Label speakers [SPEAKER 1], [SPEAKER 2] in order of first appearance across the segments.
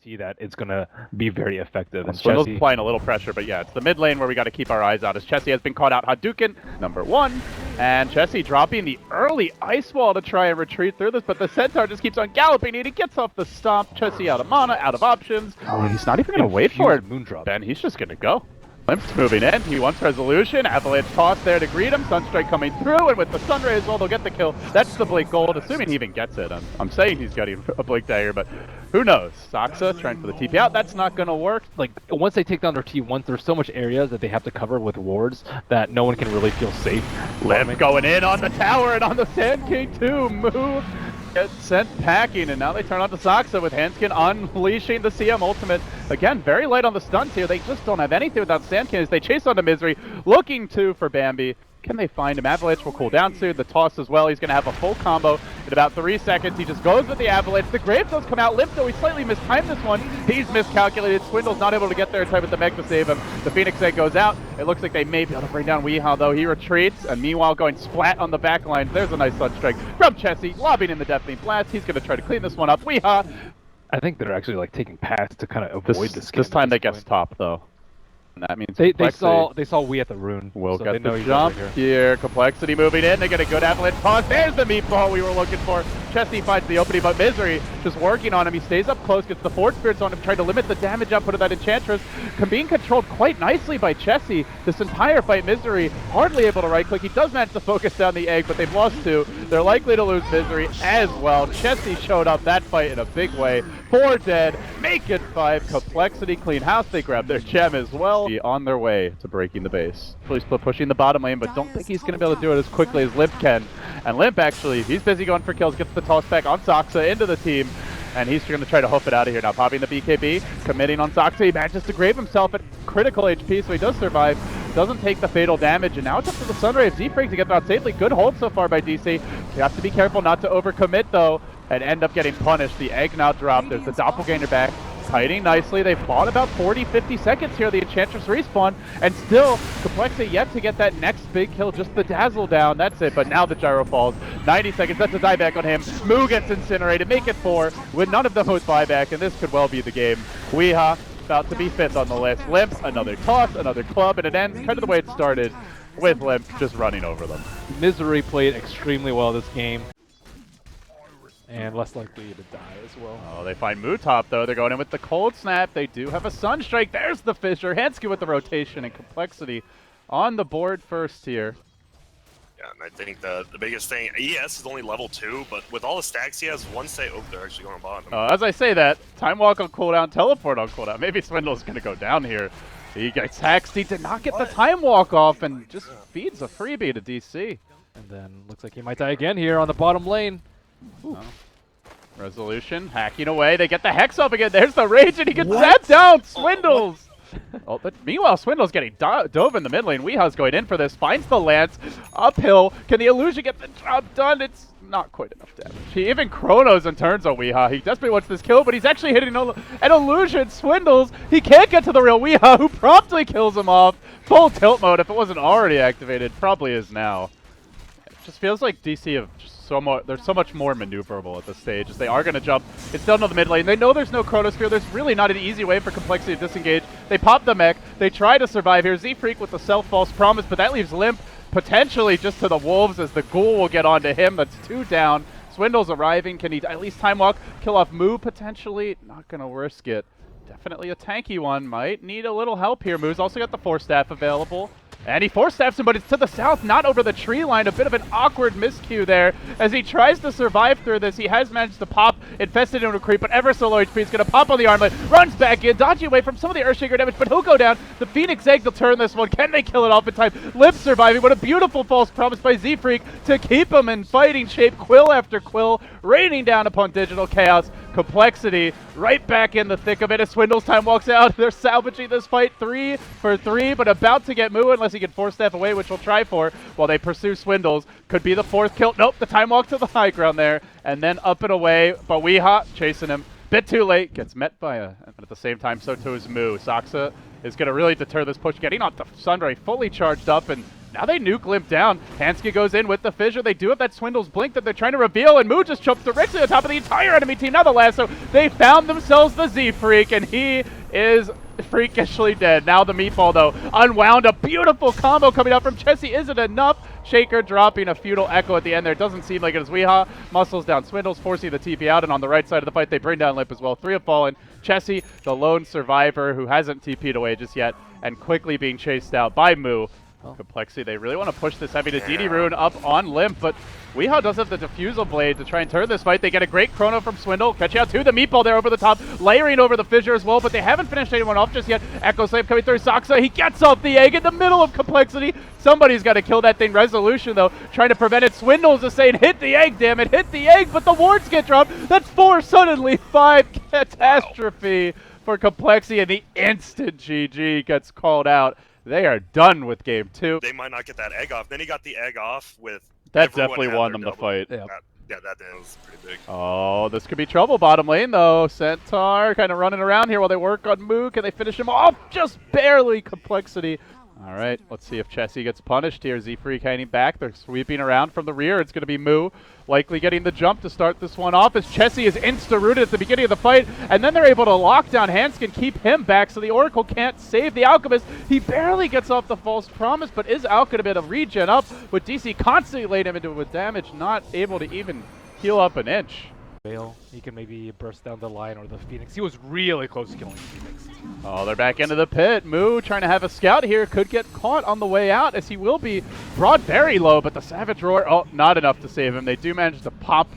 [SPEAKER 1] guarantee that it's going to be very effective. And
[SPEAKER 2] Swindle's
[SPEAKER 1] Chessie,
[SPEAKER 2] applying a little pressure, but yeah, it's the mid lane where we got to keep our eyes out as Chessie has been caught out. Hadouken, #1, and Chessie dropping the early ice wall to try and retreat through this, but the Centaur just keeps on galloping and he gets off the stomp. Chessie out of mana, out of options. Oh, he's not even going to wait for it.
[SPEAKER 1] Moondrop.
[SPEAKER 2] Ben, he's just going to go. Limp's moving in, he wants resolution, Avalanche toss there to greet him, Sunstrike coming through, and with the Sunray as well, they'll get the kill. That's the Blink Gold, assuming he even gets it. I'm saying he's getting a Blink Dagger, but who knows? Saxa trying for the TP out, that's not going to work.
[SPEAKER 1] Like, once they take down their T1, there's so much area that they have to cover with wards that no one can really feel safe.
[SPEAKER 2] Limp going in on the tower and on the Sand King too, move. Gets sent packing, and now they turn on to Saxa with Hanskin unleashing the CM ultimate. Again, very light on the stuns here. They just don't have anything without Sand King as they chase onto Misery, looking to for Bambi. Can they find him? Avalanche will cool down soon. The toss as well. He's going to have a full combo in about 3 seconds. He just goes with the Avalanche. The Grave does come out. Limp, though, he slightly mistimed this one. He's miscalculated. Swindle's not able to get there in time with the mech to save him. The Phoenix Egg goes out. It looks like they may be able to bring down Weehaw, though. He retreats, and meanwhile going splat on the back line. There's a nice Sunstrike from Chessie, lobbing in the Deafening Blast. He's going to try to clean this one up. Weehaw.
[SPEAKER 1] I think they're actually like taking paths to kind of avoid this.
[SPEAKER 2] This time they get top, though. And that means
[SPEAKER 1] they saw we at the rune.
[SPEAKER 2] We'll
[SPEAKER 1] so
[SPEAKER 2] get the jump here. Complexity moving in. They get a good Avalanche toss. There's the meatball we were looking for. Chessie finds the opening, but Misery just working on him. He stays up close, gets the Force Spirits on him, trying to limit the damage output of that Enchantress. Being controlled quite nicely by Chessie. This entire fight, Misery hardly able to right-click. He does manage to focus down the egg, but they've lost 2. They're likely to lose Misery as well. Chessie showed up that fight in a big way. 4 dead, make it 5. Complexity clean house. They grab their gem as well. On their way to breaking the base. Fully split pushing the bottom lane, but don't think he's going to be able to do it as quickly as Limp can. And Limp actually, he's busy going for kills, gets the toss back on Saxa into the team. And he's going to try to hoof it out of here now. Popping the BKB, committing on Saxa. He manages to grave himself at critical HP, so he does survive. Doesn't take the fatal damage, and now it's up to the Sunray of Z-Freak to get that safely. Good hold so far by DC. You have to be careful not to overcommit, though, and end up getting punished. The egg now dropped. There's the Doppelganger back. Fighting nicely. They've fought about 40-50 seconds here. The Enchantress respawn, and still Complexity yet to get that next big kill. Just the dazzle down. That's it. But now the gyro falls. 90 seconds. That's a dieback on him. Moo gets incinerated. Make it 4 with none of them with buyback, and this could well be the game. Weehaw about to be 5th on the list. Limp, another toss, another club, and it ends kind of the way it started with Limp just running over them.
[SPEAKER 1] Misery played extremely well this game. And less likely to die as well.
[SPEAKER 2] Oh, they find Moo top, though. They're going in with the Cold Snap. They do have a Sunstrike. There's the Fissure. Hansky with the rotation and Complexity on the board first here.
[SPEAKER 3] Yeah, and I think the biggest thing, ES is only level 2, but with all the stacks he has, once they, oh, they're actually going bottom.
[SPEAKER 2] As I say that, Time Walk on cooldown, Teleport on cooldown. Maybe Swindle's going to go down here. He gets hexed. He did not get the Time Walk off and just feeds a freebie to DC.
[SPEAKER 1] And then looks like he might die again here on the bottom lane.
[SPEAKER 2] Oh. Resolution, hacking away. They get the Hex up again. There's the Rage, and he gets that down. Swindles. Meanwhile, Swindle's getting dove in the mid lane. Weehaw's going in for this. Finds the Lance. Uphill. Can the Illusion get the job done? It's not quite enough damage. He even Chronos and turns on Weehaw. He desperately wants this kill, but he's actually hitting an Illusion. Swindles. He can't get to the real Weehaw, who promptly kills him off. Full tilt mode. If it wasn't already activated, probably is now. It just feels like DC have just they're so much more maneuverable at this stage, as they are going to jump. It's still in the mid lane. They know there's no Chronosphere. There's really not an easy way for Complexity to disengage. They pop the mech. They try to survive here. Z-Freak with the self-false promise, but that leaves Limp potentially just to the wolves, as the Ghoul will get onto him. That's 2 down. Swindle's arriving. Can he at least time walk? Kill off Moo potentially? Not going to risk it. Definitely a tanky one. Might need a little help here. Moo's also got the Force Staff available. And he Force Staffs him, but it's to the south, not over the tree line. A bit of an awkward miscue there as he tries to survive through this. He has managed to pop Infested into a creep, but ever so low HP. He's going to pop on the armlet, runs back in, dodging away from some of the Earthshaker damage, but he'll go down. The Phoenix Egg will turn this one. Can they kill it off in time? Limp surviving. What a beautiful false promise by Z-Freak to keep him in fighting shape. Quill after Quill, raining down upon Digital Chaos. Complexity right back in the thick of it as Swindle's time walks out. They're salvaging this fight 3 for 3, but about to get Moo unless he can Force Staff away, which we'll try for while they pursue Swindles. Could be the 4th kill. Nope, the time walk to the high ground there, and then up and away. But Weehaw chasing him. Bit too late. Gets met by a, but at the same time, so too is Moo. Saxa is going to really deter this push. Getting off the Sunray fully charged up, and Now they nuke Limp down. Hansky goes in with the fissure. They do have that Swindle's blink that they're trying to reveal, and Moo just jumps directly on top of the entire enemy team. Now the lasso. They found themselves the Z-Freak, and he is freakishly dead. Now the meatball, though, unwound. A beautiful combo coming out from Chessie. Isn't enough. Shaker dropping a feudal echo at the end there. Doesn't seem like it is Weehaw. Muscles down Swindles, forcing the TP out, and on the right side of the fight, they bring down Limp as well. 3 have fallen. Chessie, the lone survivor who hasn't TP'd away just yet, and quickly being chased out by Moo. Complexity, they really want to push this heavy to DD Rune up on Limp, but Weehaw does have the Diffusal Blade to try and turn this fight. They get a great chrono from Swindle, catching out to the meatball there over the top, layering over the fissure as well, but they haven't finished anyone off just yet. Echo Slave coming through, Saksa, he gets off the egg in the middle of Complexity. Somebody's got to kill that thing. Resolution, though, trying to prevent it. Swindles is saying, hit the egg, damn it, hit the egg, but the wards get dropped. That's 4, suddenly 5, catastrophe for Complexity, and the instant GG gets called out. They are done with game 2.
[SPEAKER 3] They might not get that egg off. Then he got the egg off with.
[SPEAKER 2] That definitely won them the fight.
[SPEAKER 1] Yeah.
[SPEAKER 3] That was pretty big.
[SPEAKER 2] Oh, this could be trouble bottom lane, though. Centaur kind of running around here while they work on Moo. Can they finish him off? Just barely. Complexity. All right, let's see if Chessie gets punished here. Z-Freak hanging back. They're sweeping around from the rear. It's going to be Moo likely getting the jump to start this one off as Chessie is insta-rooted at the beginning of the fight, and then they're able to lock down Hanskin, keep him back so the Oracle can't save the Alchemist. He barely gets off the false promise, but is Al going to be able to regen up with DC constantly laid him into it with damage, not able to even heal up an inch.
[SPEAKER 1] He can maybe burst down the line or the Phoenix. He was really close to killing Phoenix.
[SPEAKER 2] Oh, they're back into the pit. Moo trying to have a scout here. Could get caught on the way out as he will be brought very low, but the Savage Roar, oh, not enough to save him. They do manage to pop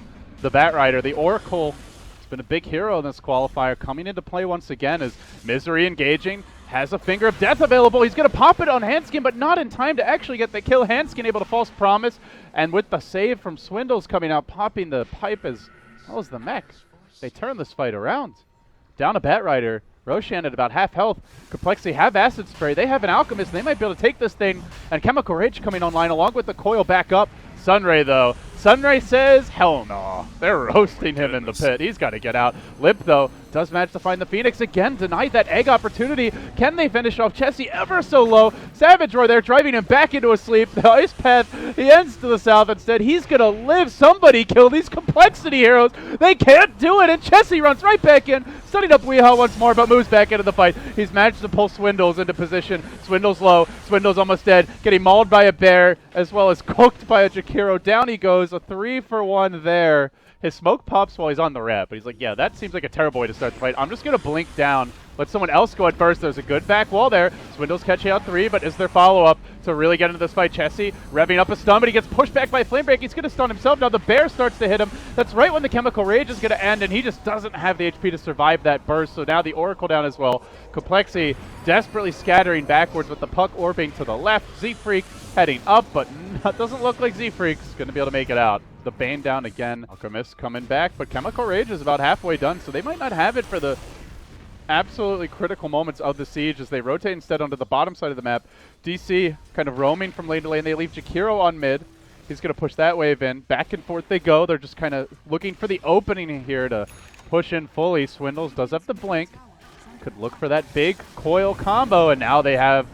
[SPEAKER 2] the Batrider. The Oracle has been a big hero in this qualifier, coming into play once again as Misery engaging. Has a Finger of Death available. He's going to pop it on Hanskin, but not in time to actually get the kill. Hanskin able to false promise, and with the save from Swindles coming out, popping the pipe as well as the mech. They turn this fight around. Down a Batrider. Roshan at about half health. Complexity have Acid Spray. They have an Alchemist. They might be able to take this thing. And Chemical Rage coming online along with the coil back up. Sunray, though. Sunray says, hell no. They're roasting him in the pit. He's got to get out. Lip, though, does manage to find the Phoenix again. Denied that egg opportunity. Can they finish off Chessie ever so low? Savage Roar there, driving him back into a sleep. The Ice Path, he ends to the south instead. He's going to live. Somebody kill these Complexity heroes. They can't do it, and Chessie runs right back in. Studying up Weehaw once more, but moves back into the fight. He's managed to pull Swindles into position. Swindles low. Swindles almost dead. Getting mauled by a bear, as well as cooked by a Jakiro. Down he goes. A 3-for-1 there. His smoke pops while he's on the rep, but he's like, yeah, that seems like a terrible way to start the fight. I'm just going to blink down, let someone else go at first. There's a good back wall there. Swindles catching out 3, but is there follow-up to really get into this fight? Chessie revving up a stun, but he gets pushed back by Flamebreak. He's going to stun himself. Now the bear starts to hit him. That's right when the Chemical Rage is going to end, and he just doesn't have the HP to survive that burst. So now the Oracle down as well. Complexity desperately scattering backwards with the puck orbiting to the left. Z-Freak heading up, but it doesn't look like Z-Freak's going to be able to make it out. The Bane down again. Alchemist coming back, but Chemical Rage is about halfway done, so they might not have it for the absolutely critical moments of the siege as they rotate instead onto the bottom side of the map. DC kind of roaming from lane to lane. They leave Jakiro on mid. He's going to push that wave in. Back and forth they go. They're just kind of looking for the opening here to push in fully. Swindles does have the blink. Could look for that big coil combo, and now they have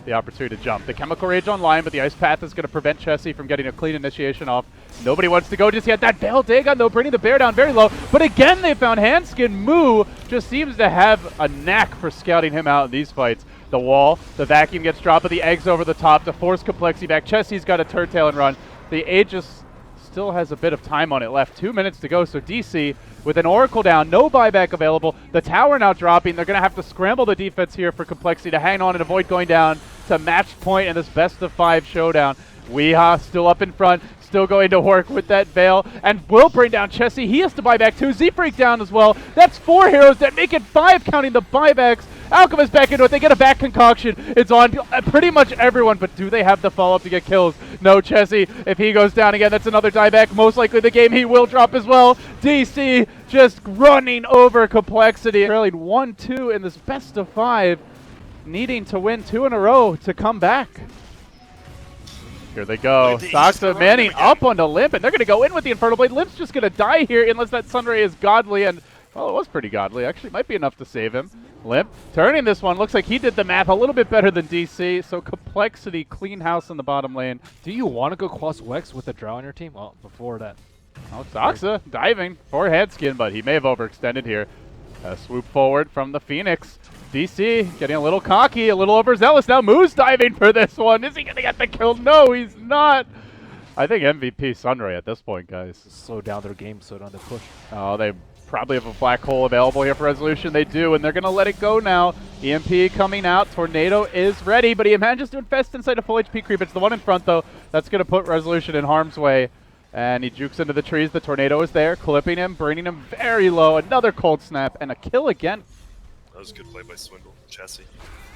[SPEAKER 2] the opportunity to jump. The Chemical Rage online, but the Ice Path is going to prevent Chessie from getting a clean initiation off. Nobody wants to go just yet. That Veil Dagon, though, bringing the bear down very low. But again, they found Hanskin. Moo just seems to have a knack for scouting him out in these fights. The wall, the vacuum gets dropped, but the eggs over the top to force Complexity back. Chessie's got a turn tail and run. The Aegis still has a bit of time on it left. 2 minutes to go, so DC with an Oracle down, no buyback available. The tower now dropping. They're going to have to scramble the defense here for Complexity to hang on and avoid going down to match point in this best-of-5 showdown. Weehaw still up in front, still going to work with that Veil, and will bring down Chessie. He has to buy back 2. Z-Freak down as well. That's 4 heroes that make it 5, counting the buybacks. Alchemist back into it. They get a back concoction. It's on pretty much everyone, but do they have the follow-up to get kills? No, Chessie. If he goes down again, that's another dieback. Most likely the game he will drop as well. DC just running over Complexity. Trailing 1-2 in this best-of-5, needing to win 2 in a row to come back. Here they go. Saksa manning up onto Limp, and they're going to go in with the Infernal Blade. Limp's just going to die here unless that Sunray is godly, and, well, it was pretty godly. Actually, might be enough to save him. Limp turning this one. Looks like he did the math a little bit better than DC. So Complexity, clean house in the bottom lane.
[SPEAKER 1] Do you want to go Quas-Wex with a Drow on your team? Well, before that.
[SPEAKER 2] Oh, Soxa diving for Handskin, but he may have overextended here. A swoop forward from the Phoenix. DC getting a little cocky, a little overzealous. Now Moo's diving for this one. Is he going to get the kill? No, he's not. I think MVP Sunray at this point, guys.
[SPEAKER 1] Slow down their game so don't push.
[SPEAKER 2] Oh, they probably have a black hole available here for Resolution. They do, and they're going to let it go now. EMP coming out. Tornado is ready, but he manages to infest inside a full HP creep. It's the one in front, though. That's going to put Resolution in harm's way. And he jukes into the trees. The Tornado is there, clipping him, bringing him very low. Another cold snap, and a kill again.
[SPEAKER 3] That was a good play by Swindle. Chessie.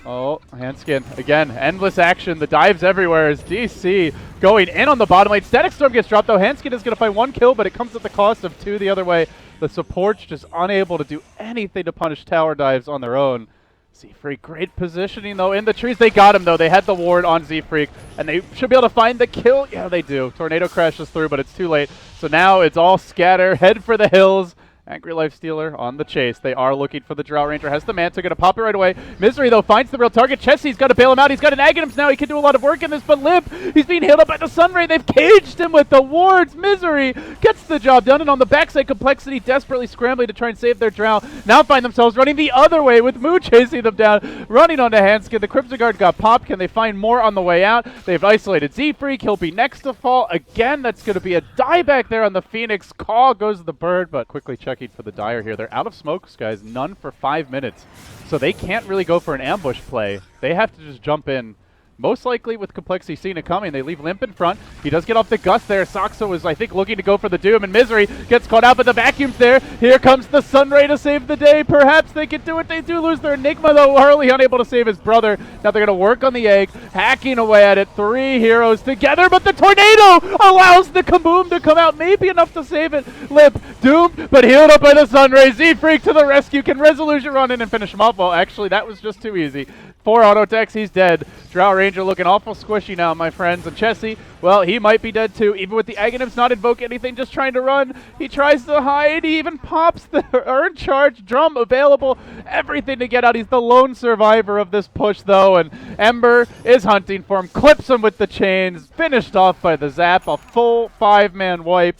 [SPEAKER 2] Oh, Handskin. Again, endless action. The dives everywhere as DC going in on the bottom lane. Static Storm gets dropped, though. Handskin is going to find one kill, but it comes at the cost of two the other way. The support's just unable to do anything to punish tower dives on their own. Z-Freak, great positioning, though, in the trees. They got him, though. They had the ward on Z-Freak, and they should be able to find the kill. Yeah, they do. Tornado crashes through, but it's too late. So now it's all scatter, head for the hills. Angry Lifestealer on the chase. They are looking for the Drow Ranger. Has the Manta, going to pop it right away. Misery, though, finds the real target. Chessie's got to bail him out. He's got an Aghanims now. He can do a lot of work in this, but Limp, he's being healed up by the Sunray. They've caged him with the wards. Misery gets the job done, and on the backside, Complexity desperately scrambling to try and save their Drow. Now find themselves running the other way with Moo chasing them down, running onto Handskin. The Crimson Guard got popped. Can they find more on the way out? They've isolated Z-Freak. He'll be next to fall. Again, that's going to be a dieback there on the Phoenix. Call goes the bird, but quickly checking for the Dire here. They're out of smokes, guys. None for 5 minutes. So they can't really go for an ambush play. They have to just jump in. Most likely with Complexity seeing it coming, they leave Limp in front. He does get off the gust there. Soxa was, I think, looking to go for the Doom, and Misery gets caught out, but the vacuum's there. Here comes the Sunray to save the day. Perhaps they can do it. They do lose their Enigma, though. Harley unable to save his brother. Now they're going to work on the egg, hacking away at it. 3 heroes together, but the Tornado allows the Kaboom to come out. Maybe enough to save it. Limp doomed, but healed up by the Sunray. Z-Freak to the rescue. Can Resolution run in and finish him off? Well, actually, that was just too easy. 4 auto attacks, he's dead. Drow Ranger looking awful squishy now, my friends. And Chessie, well, he might be dead too. Even with the Aghanims not invoke anything, just trying to run. He tries to hide. He even pops the Earn Charge drum available. Everything to get out. He's the lone survivor of this push, though. And Ember is hunting for him. Clips him with the chains. Finished off by the Zap. A full 5-man wipe.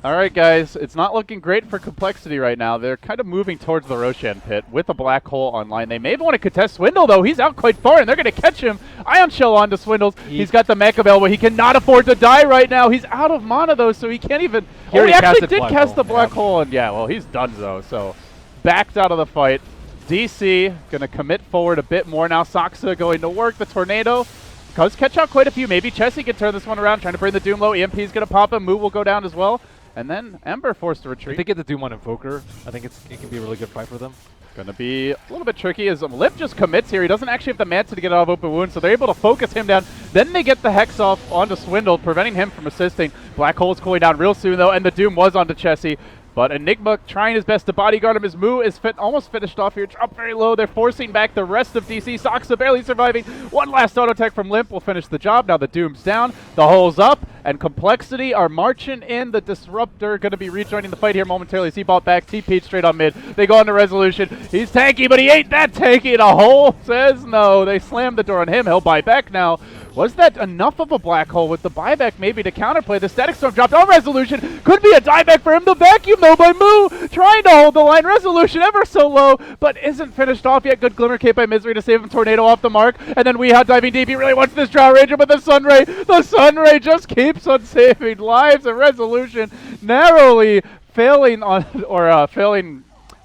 [SPEAKER 2] All right, guys, it's not looking great for Complexity right now. They're kind of moving towards the Roshan pit with a black hole online. They may want to contest Swindle, though. He's out quite far, and they're going to catch him. Ion Shell onto Swindles. He's got the mech available. He cannot afford to die right now. He's out of mana, though, so he can't even... He actually did cast the black hole, and yeah, well, he's done, though. So backed out of the fight. DC going to commit forward a bit more now. Soxa going to work. The Tornado does catch out quite a few. Maybe Chessie can turn this one around, trying to bring the Doom low. EMP's going to pop him. Moo will go down as well. And then Ember forced to retreat.
[SPEAKER 1] If they get the Doom on Invoker, I think it can be a really good fight for them.
[SPEAKER 2] Gonna be a little bit tricky as Limp just commits here. He doesn't actually have the Manta to get out of open wound, so they're able to focus him down. Then they get the Hex off onto Swindle, preventing him from assisting. Black Hole's cooling down real soon, though, and the Doom was onto Chessie. But Enigma trying his best to bodyguard him. His Moo is almost finished off here. Dropped very low. They're forcing back the rest of DC. Soxa barely surviving. One last auto attack from Limp will finish the job. Now the Doom's down. The hole's up. And Complexity are marching in. The Disruptor going to be rejoining the fight here momentarily. He bought back. TP'd straight on mid. They go into Resolution. He's tanky, but he ain't that tanky. And a hole says no. They slam the door on him. He'll buy back now. Was that enough of a black hole with the buyback maybe to counterplay? The Static Storm dropped on Resolution. Could be a dieback for him. The vacuum, though, by Moo. Trying to hold the line. Resolution ever so low, but isn't finished off yet. Good Glimmer Cape by Misery to save him. Tornado off the mark. And then Weehaw diving deep. He really wants this Drow Ranger, but the Sunray just keeps on saving lives. And Resolution narrowly failing on,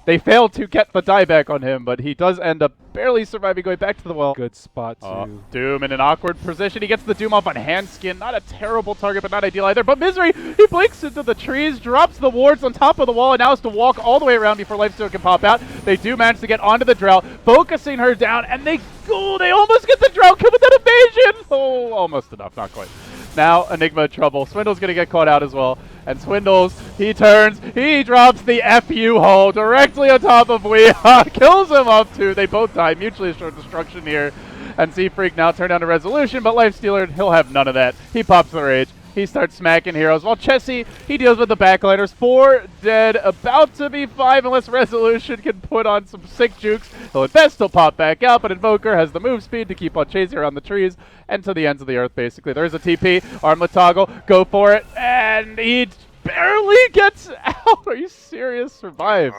[SPEAKER 2] they failed to get the dieback on him, but he does end up barely surviving, going back to the well.
[SPEAKER 1] Good spot, too.
[SPEAKER 2] Doom in an awkward position. He gets the Doom off on Handskin. Not a terrible target, but not ideal either. But Misery, he blinks into the trees, drops the wards on top of the wall, and now has to walk all the way around before Lifesteal can pop out. They do manage to get onto the Drow, focusing her down, and they almost get the Drow kill with that evasion! Oh, almost enough, not quite. Now Enigma in trouble. Swindle's going to get caught out as well. And Swindles, he turns, he drops the FU hole directly on top of Weehaw. Kills him up too. They both die. Mutually assured destruction here. And Z-Freak now turned down to Resolution, but Lifestealer, he'll have none of that. He pops the Rage. He starts smacking heroes. While Chessie, he deals with the backliners. 4 dead, about to be 5 unless Resolution can put on some sick jukes. He'll invest, he'll pop back out, but Invoker has the move speed to keep on chasing around the trees and to the ends of the earth, basically. There's a TP, armlet toggle, go for it, and he barely gets out. Are you serious? Survive.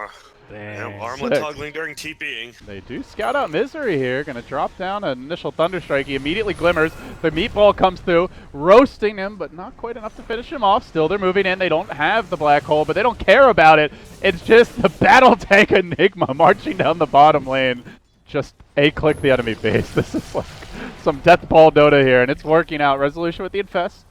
[SPEAKER 1] Damn.
[SPEAKER 3] Armlet toggling during TPing.
[SPEAKER 2] They do scout out Misery here. Going to drop down an initial Thunderstrike. He immediately glimmers. The meatball comes through, roasting him, but not quite enough to finish him off. Still, they're moving in. They don't have the black hole, but they don't care about it. It's just the battle tank Enigma marching down the bottom lane. Just A-click the enemy base. This is like some death ball Dota here, and it's working out. Resolution with the infest,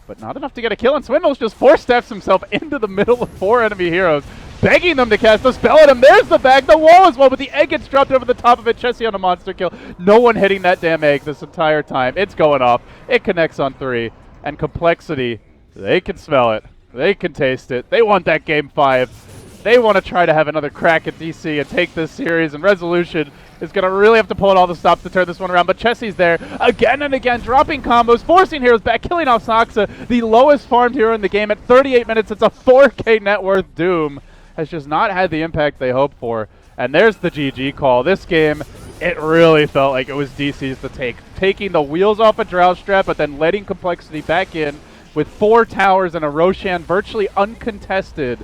[SPEAKER 2] but not enough to get a kill, and Swindles just 4-steps himself into the middle of 4 enemy heroes, begging them to cast a spell at him. There's the bag, the wall as well, but the egg gets dropped over the top of it. Chessie on a monster kill. No one hitting that damn egg this entire time. It's going off. It connects on 3. And Complexity, they can smell it. They can taste it. They want that game 5. They want to try to have another crack at DC and take this series, and Resolution is going to really have to pull out all the stops to turn this one around, but Chessie's there again and again, dropping combos, forcing heroes back, killing off Soxa, the lowest farmed hero in the game at 38 minutes. It's a 4K net worth. Doom has just not had the impact they hoped for. And there's the GG call. This game, it really felt like it was DC's to take. Taking the wheels off a Drow Strap, but then letting Complexity back in with 4 towers and a Roshan virtually uncontested.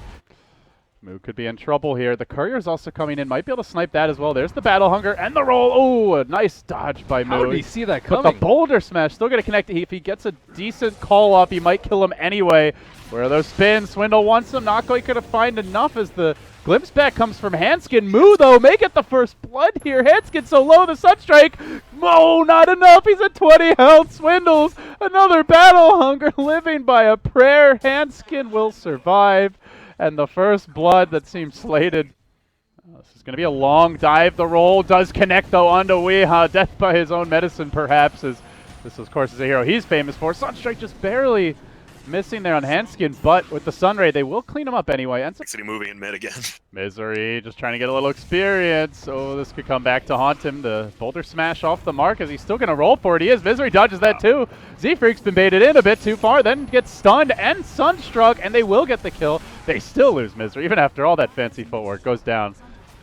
[SPEAKER 2] Moo could be in trouble here. The Courier's also coming in. Might be able to snipe that as well. There's the Battle Hunger and the roll. Oh, a nice dodge by Moo.
[SPEAKER 1] How did he see that
[SPEAKER 2] But
[SPEAKER 1] coming?
[SPEAKER 2] the Boulder Smash still going to connect. If he gets a decent call off, he might kill him anyway. Where are those spins? Swindle wants them. Not quite going to find enough as the glimpse back comes from Hanskin. Moo, though, may get the first blood here. Hanskin so low, the Sunstrike. Oh, not enough. He's at 20 health. Swindles. Another Battle Hunger living by a prayer. Hanskin will survive. And the first blood that seems slated. This is going to be a long dive. The roll does connect, though, onto Weeha. Death by his own medicine, perhaps, as this, of course, is a hero he's famous for. Sunstrike just barely missing there on Hanskin, but with the Sunray, they will clean him up anyway. And
[SPEAKER 3] City moving in mid again.
[SPEAKER 2] Misery just trying to get a little experience. Oh, this could come back to haunt him. The Boulder Smash off the mark as he's still going to roll for it. He is. Misery dodges that too. Z-Freak's been baited in a bit too far, then gets stunned and Sunstruck, and they will get the kill. They still lose Misery, even after all that fancy footwork. Goes down.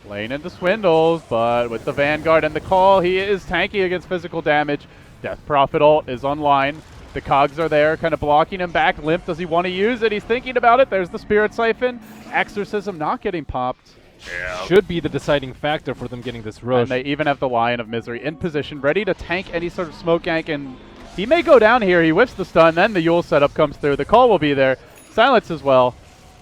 [SPEAKER 2] Lane into Swindles, but with the Vanguard and the call, he is tanky against physical damage. Death Prophet ult is online. The cogs are there, kind of blocking him back. Limp, does he want to use it? He's thinking about it. There's the Spirit Siphon. Exorcism not getting popped.
[SPEAKER 3] Yeah.
[SPEAKER 1] Should be the deciding factor for them getting this rush.
[SPEAKER 2] And they even have the Lion of Misery in position, ready to tank any sort of smoke gank, and he may go down here. He whiffs the stun, then the Yule setup comes through. The call will be there. Silence as well.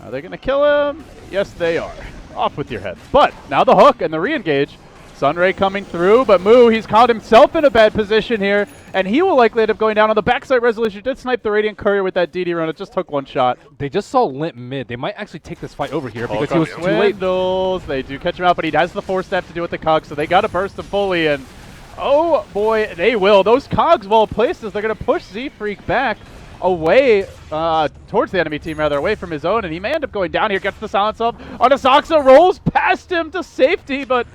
[SPEAKER 2] Are they going to kill him? Yes, they are. Off with your head. But now the hook and the re-engage. Sunray coming through, but Moo, he's caught himself in a bad position here, and he will likely end up going down on the backside. Resolution did snipe the Radiant Courier with that DD run. It just took one shot.
[SPEAKER 1] They just saw Limp mid. They might actually take this fight over here because he was too late.
[SPEAKER 2] Swindles. They do catch him out, but he has the 4-step to do with the cogs, so they got to burst him fully, and oh boy, they will. Those cogs, well placed, as they're going to push Z-Freak back away towards the enemy team, rather, away from his own, and he may end up going down here. Gets the silence up on Asaxa, rolls past him to safety, but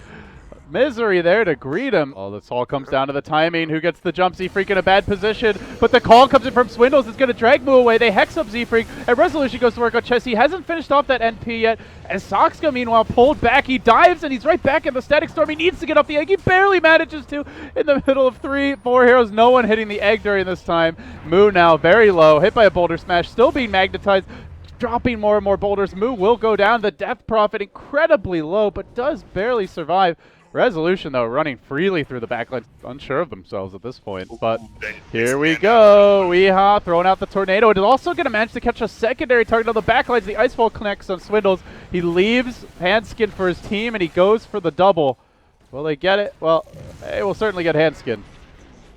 [SPEAKER 2] Misery there to greet him. Oh, this all comes down to the timing. Who gets the jump? Z-Freak in a bad position, but the call comes in from Swindles. It's going to drag Moo away. They hex up Z-Freak, and Resolution goes to work on Chessie. He hasn't finished off that NP yet, as Soxka, meanwhile, pulled back. He dives, and he's right back in the Static Storm. He needs to get off the egg. He barely manages to in the middle of 3-4 heroes. No one hitting the egg during this time. Moo now very low, hit by a Boulder Smash, still being magnetized. Dropping more and more boulders. Moo will go down. The Death Prophet incredibly low, but does barely survive. Resolution, though, running freely through the backline, unsure of themselves at this point. But here we go. Weeha throwing out the Tornado. It is also going to manage to catch a secondary target on the backlines. The Iceball connects on Swindles. He leaves Hanskin for his team, and he goes for the double. Will they get it? Well, they will certainly get Hanskin.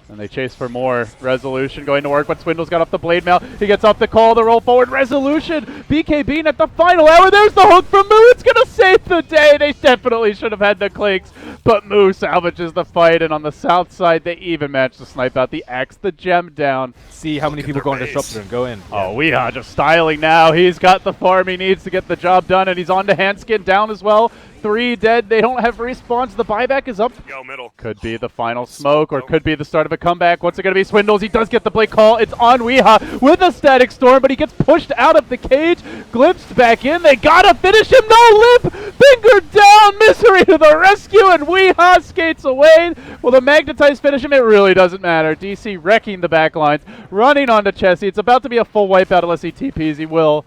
[SPEAKER 2] And they chase for more. Resolution going to work, but Swindles got off the blade mail. He gets off the call to roll forward. Resolution, BKB at the final hour. There's the hook from Moo. It's going to save the day. They definitely should have had the clinks, but Moo salvages the fight, and on the south side, they even managed to snipe out the X, the gem down.
[SPEAKER 1] See how many
[SPEAKER 3] Look at
[SPEAKER 1] people
[SPEAKER 3] their
[SPEAKER 1] go on
[SPEAKER 3] base.
[SPEAKER 1] Disruptor and go in.
[SPEAKER 2] Oh, Weeha just styling now. He's got the farm he needs to get the job done, and he's on to Handskin down as well. 3 dead. They don't have respawns. The buyback is up.
[SPEAKER 3] Go middle.
[SPEAKER 2] Could be the final smoke, or could be the start of a comeback. What's it going to be? Swindles. He does get the play call. It's on Weeha with a static storm, but he gets pushed out of the cage. Glimpsed back in. They got to finish him. No lip. Finger down. Misery to the rescue, and Weeha skates away. Will the Magnetize finish him? It really doesn't matter. DC wrecking the backlines, running onto Chessie. It's about to be a full wipeout unless he TPs. He will.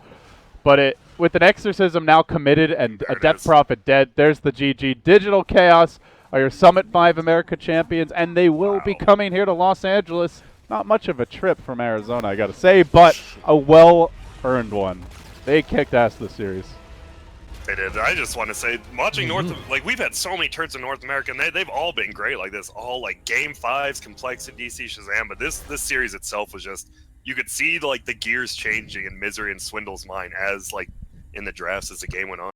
[SPEAKER 2] But with an Exorcism now committed and a Death Prophet dead, there's the GG. Digital Chaos are your Summit 5 America champions, and they will be coming here to Los Angeles. Not much of a trip from Arizona, I gotta say, but a well-earned one. They kicked ass this series.
[SPEAKER 3] They did. I just want to say, watching like we've had so many turns in North America, and they've all been great like this. All like Game 5s, Complexity, DC, Shazam, but this series itself was just, you could see like the gears changing in Misery and Swindle's mind as like in the drafts as the game went on.